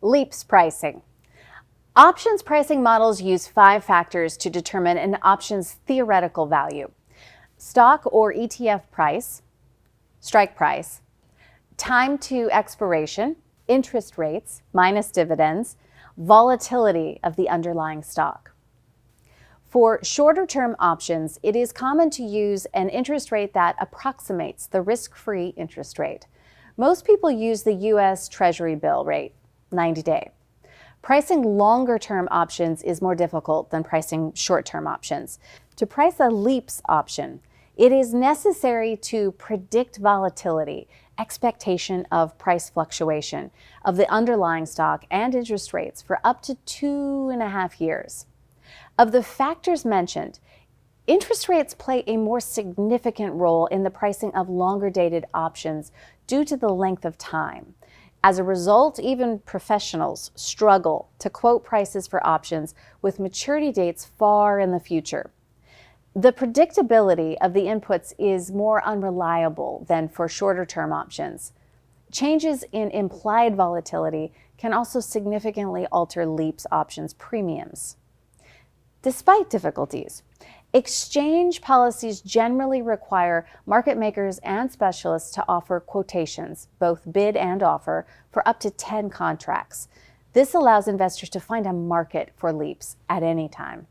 Leaps pricing. Options pricing models use 5 factors to determine an option's theoretical value: stock or ETF price, strike price, time to expiration, interest rates minus dividends, volatility of the underlying stock. For shorter-term options, it is common to use an interest rate that approximates the risk-free interest rate. Most people use the U.S. Treasury-bill rate, 90-day. Pricing longer-term options is more difficult than pricing short-term options. To price a leaps option, it is necessary to predict volatility, expectation of price fluctuation of the underlying stock and interest rates for up to 2.5 years. Of the factors mentioned, interest rates play a more significant role in the pricing of longer-dated options due to the length of time. As a result, even professionals struggle to quote prices for options with maturity dates far in the future. The predictability of the inputs is more unreliable than for shorter-term options. Changes in implied volatility can also significantly alter leaps options premiums. Despite difficulties, exchange policies generally require market makers and specialists to offer quotations, both bid and offer, for up to 10 contracts. This allows investors to find a market for leaps at any time.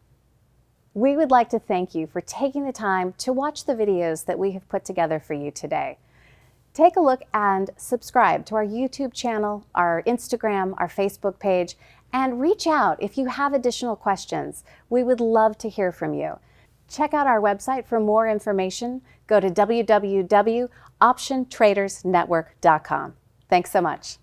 We would like to thank you for taking the time to watch the videos that we have put together for you today. Take a look and subscribe to our YouTube channel, our Instagram, our Facebook page, and reach out if you have additional questions. We would love to hear from you. Check out our website for more information. Go to www.optiontradersnetwork.com. Thanks so much.